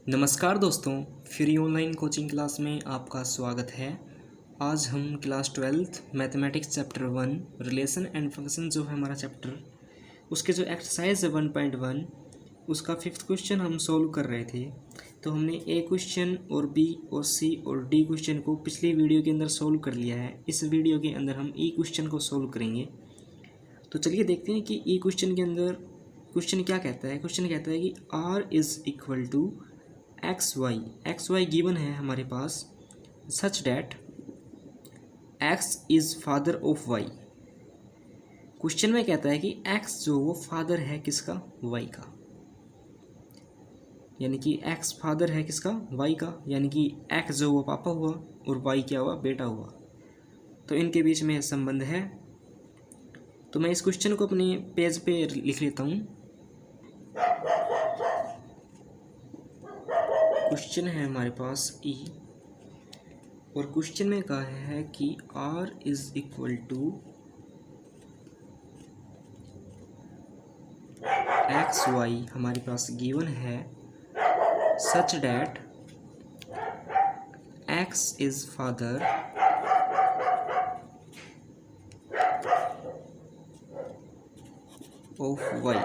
नमस्कार दोस्तों, free online coaching class में आपका स्वागत है। आज हम class 12th mathematics chapter 1 relation and function जो है हमारा चैप्टर, उसके जो एक्सरसाइज है 1.1 उसका 5th क्वेश्चन हम सोल्व कर रहे थे। तो हमने ए क्वेश्चन और बी और सी और डी क्वेश्चन को पिछली वीडियो के अंदर सोल्व कर लिया है। इस वीडियो के अंदर हम ई क्वेश्चन को सोल्व करेंगे। तो चलिए देखते हैं कि ई क्वेश्चन के अंदर क्वेश्चन क्या कहता है। क्वेश्चन कहता है कि R is equal to x y given है हमारे पास, such that x is father of y. Question में कहता है कि एक्स जो वो फादर है किसका, वाई का, यानी कि एक्स फादर है किसका, वाई का, यानी कि एक्स जो वो पापा हुआ और वाई क्या हुआ, बेटा हुआ। तो इनके बीच में संबंध है। तो मैं इस क्वेश्चन को अपने पेज पे लिख लेता हूँ। क्वेश्चन है हमारे पास ई, और क्वेश्चन में कहा है कि r is equal to x y हमारे पास गिवन है, such that x is father of y,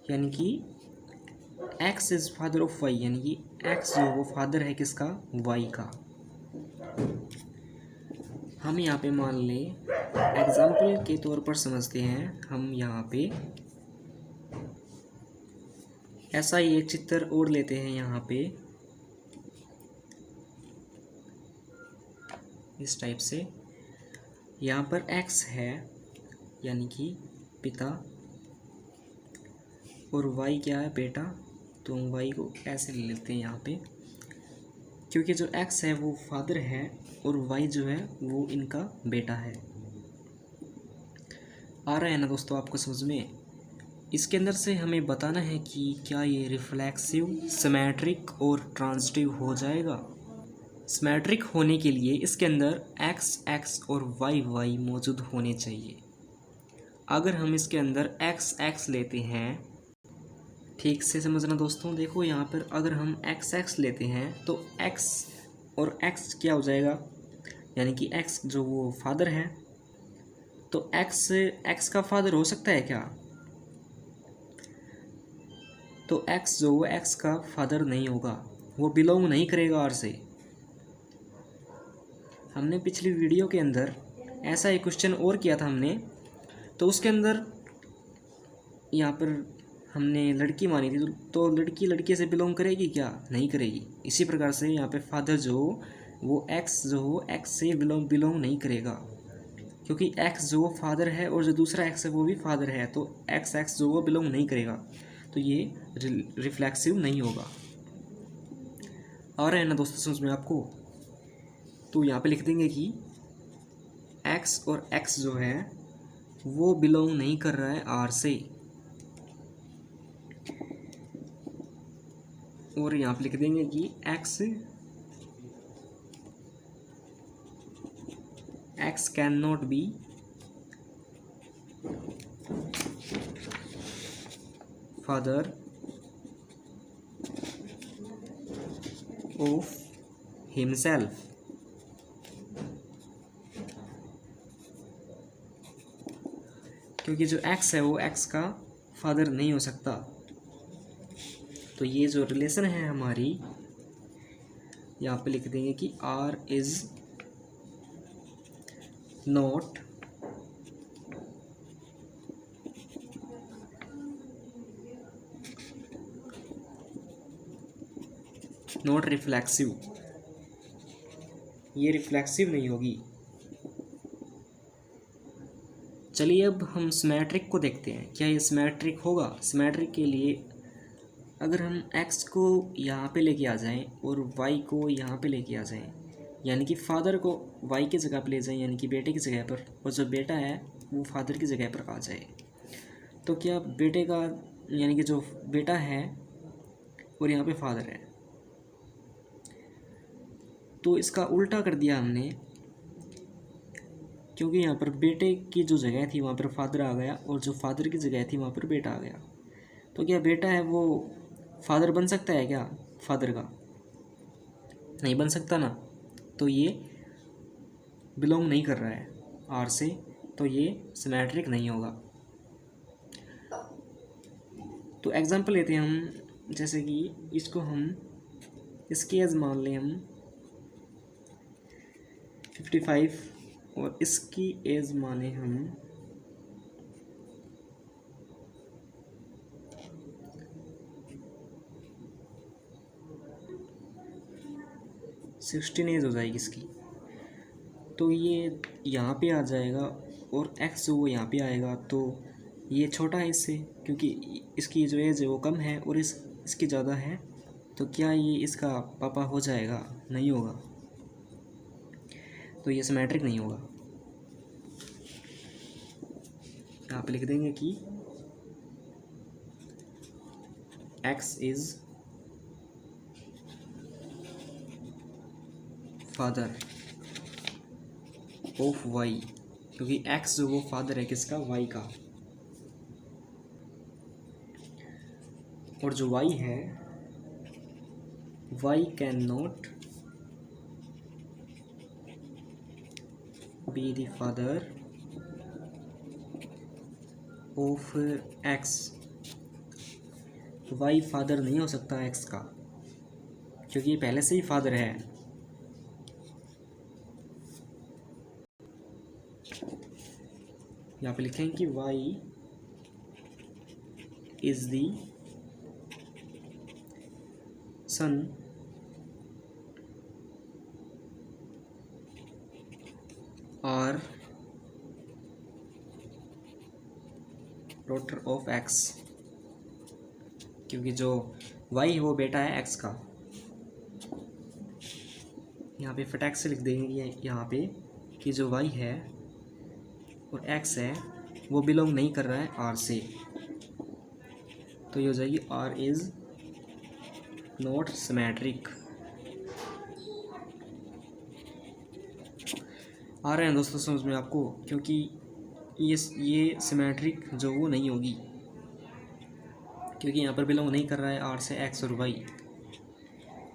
यानी कि x is father of y, यानी कि एक्स जो वो फादर है किसका, वाई का। हम यहाँ पे मान लें, एग्जाम्पल के तौर पर समझते हैं हम यहाँ पे, ऐसा ही एक चित्र और लेते हैं यहाँ पे इस टाइप से। यहाँ पर एक्स है यानी कि पिता, और वाई क्या है, बेटा। तो हम वाई को ऐसे ले लेते हैं यहाँ पे, क्योंकि जो एक्स है वो फादर है और वाई जो है वो इनका बेटा है। आ रहा है ना दोस्तों आपको समझ में। इसके अंदर से हमें बताना है कि क्या ये रिफ्लेक्सिव, सिमेट्रिक और ट्रांजिटिव हो जाएगा। सिमेट्रिक होने के लिए इसके अंदर एक्स एक्स और वाई वाई मौजूद होने चाहिए। अगर हम इसके अंदर एक्स एक्स लेते हैं, ठीक से समझना दोस्तों, देखो यहाँ पर अगर हम एक्स एक्स लेते हैं तो एक्स और एक्स क्या हो जाएगा, यानी कि एक्स जो वो फादर है, तो एक्स एक्स का फादर हो सकता है क्या, तो एक्स जो वो एक्स का फादर नहीं होगा, वो बिलोंग नहीं करेगा आर से। हमने पिछली वीडियो के अंदर ऐसा एक क्वेश्चन और किया था हमने, तो उसके अंदर यहाँ पर हमने लड़की मानी थी, तो लड़की लड़के से बिलोंग करेगी क्या, नहीं करेगी। इसी प्रकार से यहाँ पे फादर जो वो एक्स जो हो एक्स से बिलोंग नहीं करेगा, क्योंकि एक्स जो वो फादर है और जो दूसरा एक्स है वो भी फादर है, तो एक्स एक्स जो वो बिलोंग नहीं करेगा, तो ये रिफ्लेक्सिव नहीं होगा। आ रहा है ना दोस्तों समझ में आपको। तो यहाँ पे लिख देंगे कि एक्स और एक्स जो है वो बिलोंग नहीं कर रहा है आर से, और यहाँ पे लिख देंगे कि x can not B father of himself. क्योंकि जो एक्स है वो एक्स का फादर नहीं हो सकता। तो ये जो रिलेशन है हमारी, यहाँ पे लिख देंगे कि आर इज नॉट रिफ्लेक्सिव, ये रिफ्लेक्सिव नहीं होगी। चलिए अब हम सिमेट्रिक को देखते हैं, क्या ये सिमेट्रिक होगा। सिमेट्रिक के लिए अगर हम x को यहाँ पे लेके आ जाएं और y को यहाँ पे लेके आ जाएं, यानी कि फादर को y की जगह पे ले जाएं, यानी कि बेटे की जगह पर, और जो बेटा है वो फादर की जगह पर आ जाए, तो क्या बेटे का, यानी कि जो बेटा है और यहाँ पे फादर है, तो इसका उल्टा कर दिया हमने, क्योंकि यहाँ पर बेटे की जो जगह थी वहाँ पर फादर आ गया और जो फादर की जगह थी वहाँ पर बेटा आ गया। तो क्या बेटा है वो फादर बन सकता है क्या? फादर का नहीं बन सकता ना, तो ये बिलोंग नहीं कर रहा है आर से, तो ये सिमेट्रिक नहीं होगा। तो एग्जांपल लेते हैं हम, जैसे कि इसको हम इसकी एज मान लें हम 55 और इसकी एज माने हम 16 एज हो जाएगी इसकी। तो ये यहाँ पे आ जाएगा और एक्स जो वो यहाँ पे आएगा, तो ये छोटा है इससे, क्योंकि इसकी जो एज है वो कम है और इसकी ज़्यादा है। तो क्या ये इसका पापा हो जाएगा? नहीं होगा, तो ये सिमेट्रिक नहीं होगा। यहाँ पे लिख देंगे कि x is father of y, क्योंकि एक्स जो वो फादर है किसका? वाई का। और जो वाई है, y can not be the father of x. Y father नहीं हो सकता एक्स का, क्योंकि ये पहले से ही फादर है। यहाँ पे लिखेंगे कि वाई इज द सन और डॉटर ऑफ एक्स, क्योंकि जो वाई है वो बेटा है एक्स का। यहाँ पे फटाक से लिख देंगे यहाँ पे कि जो वाई है और एक्स है वो बिलोंग नहीं कर रहा है आर से, तो ये हो जाएगी आर इज नॉट सिमेट्रिक। आ रहे हैं दोस्तों समझ में आपको? क्योंकि ये सिमेट्रिक जो वो नहीं होगी, क्योंकि यहाँ पर बिलोंग नहीं कर रहा है आर से एक्स और वाई।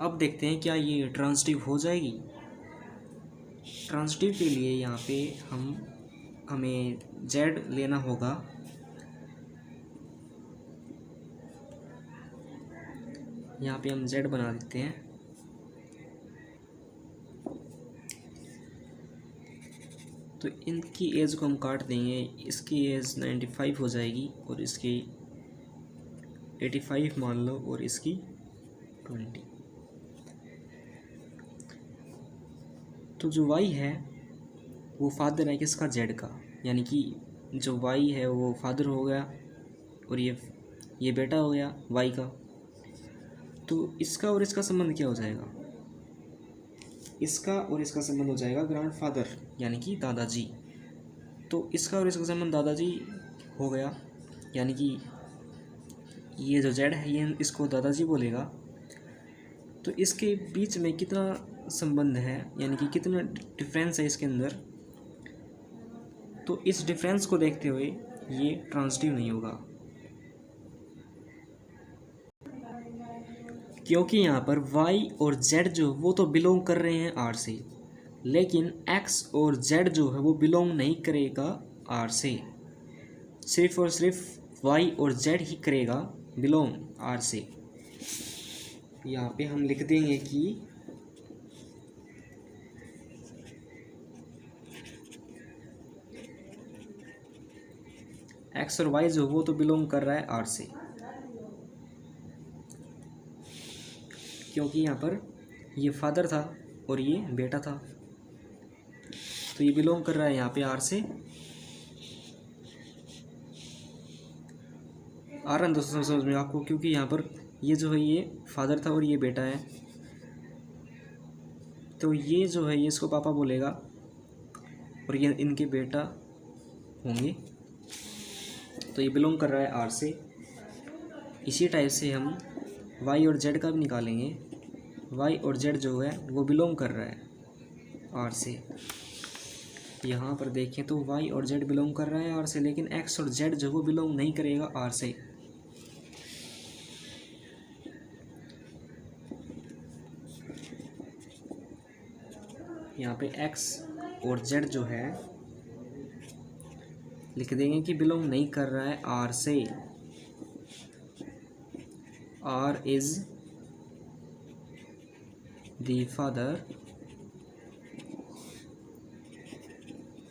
अब देखते हैं क्या ये ट्रांजिटिव हो जाएगी। ट्रांजिटिव के लिए यहाँ पे हमें जेड लेना होगा। यहाँ पे हम जेड बना देते हैं। तो इनकी एज को हम काट देंगे, इसकी एज 95 हो जाएगी और इसकी 85 मान लो और इसकी 20। तो जो वाई है वो फादर है किसका? जेड का, यानी कि जो वाई है वो फादर हो गया और ये बेटा हो गया वाई का। तो इसका और इसका संबंध क्या हो जाएगा? इसका और इसका संबंध हो जाएगा ग्रैंडफादर, यानी कि दादाजी। तो इसका और इसका संबंध दादाजी हो गया, यानी कि ये जो जेड है ये इसको दादाजी बोलेगा। तो इसके बीच में कितना संबंध है, यानी कि कितना डिफरेंस है इसके अंदर, तो इस डिफरेंस को देखते हुए ये ट्रांजिटिव नहीं होगा, क्योंकि यहाँ पर y और z जो वो तो बिलोंग कर रहे हैं r से, लेकिन x और z जो है वो बिलोंग नहीं करेगा r से, सिर्फ और सिर्फ y और z ही करेगा बिलोंग r से। यहाँ पे हम लिख देंगे कि x और y जो वो तो बिलोंग कर रहा है r से, क्योंकि यहाँ पर ये फादर था और ये बेटा था, तो ये बिलोंग कर रहा है यहाँ पे आर से। आ रहा है दोस्तों समझ में आपको? क्योंकि यहाँ पर ये जो है ये फादर था और ये बेटा है, तो ये जो है ये इसको पापा बोलेगा और ये इनके बेटा होंगे, तो ये बिलोंग कर रहा है आर से। इसी टाइप से हम वाई और जेड का भी निकालेंगे। वाई और जेड जो है वो बिलोंग कर रहा है आर से। यहाँ पर देखें तो वाई और जेड बिलोंग कर रहा है आर से, लेकिन एक्स और जेड जो वो बिलोंग नहीं करेगा आर से। यहाँ पे x और z जो है लिख देंगे कि बिलोंग नहीं कर रहा है R से। R is the father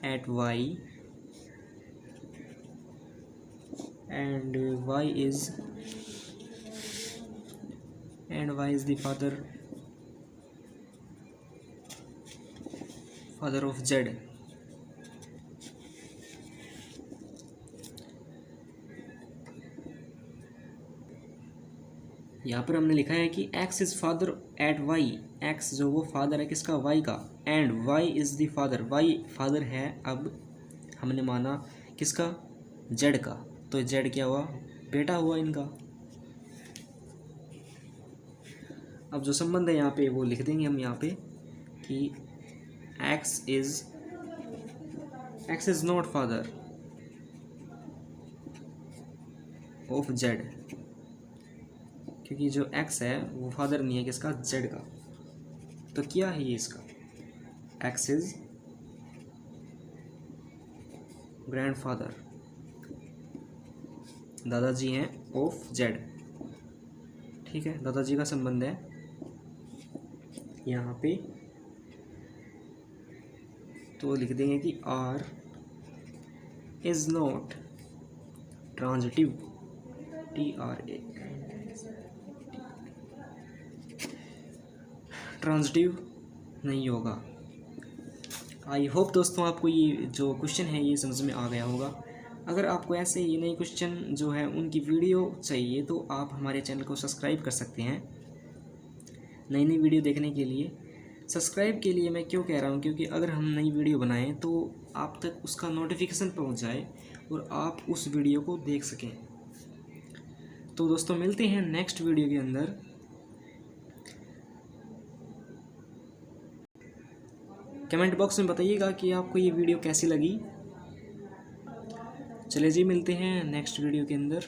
at Y and Y is the father of Z। यहाँ पर हमने लिखा है कि x is father eight y, x जो वो फादर है किसका, y का, and y is the father, y father है अब हमने माना किसका, z का, तो z क्या हुआ, बेटा हुआ इनका। अब जो संबंध है यहाँ पे वो लिख देंगे हम यहाँ पे कि x is not father of z, क्योंकि जो x है वो फादर नहीं है किसका, z का। तो क्या है ये इसका, x इज ग्रैंडफादर, दादाजी हैं ऑफ z। ठीक है, दादाजी का संबंध है यहाँ पे, तो लिख देंगे कि R is not transitive, TRA transitive नहीं होगा। आई होप दोस्तों आपको ये जो क्वेश्चन है ये समझ में आ गया होगा। अगर आपको ऐसे ये नए क्वेश्चन जो है उनकी वीडियो चाहिए तो आप हमारे चैनल को सब्सक्राइब कर सकते हैं नई नई वीडियो देखने के लिए। सब्सक्राइब के लिए मैं क्यों कह रहा हूँ, क्योंकि अगर हम नई वीडियो बनाएं तो आप तक उसका नोटिफिकेशन पहुँच जाए और आप उस वीडियो को देख सकें। तो दोस्तों मिलते हैं नेक्स्ट वीडियो के अंदर। कमेंट बॉक्स में बताइएगा कि आपको ये वीडियो कैसी लगी। चलिए जी, मिलते हैं नेक्स्ट वीडियो के अंदर।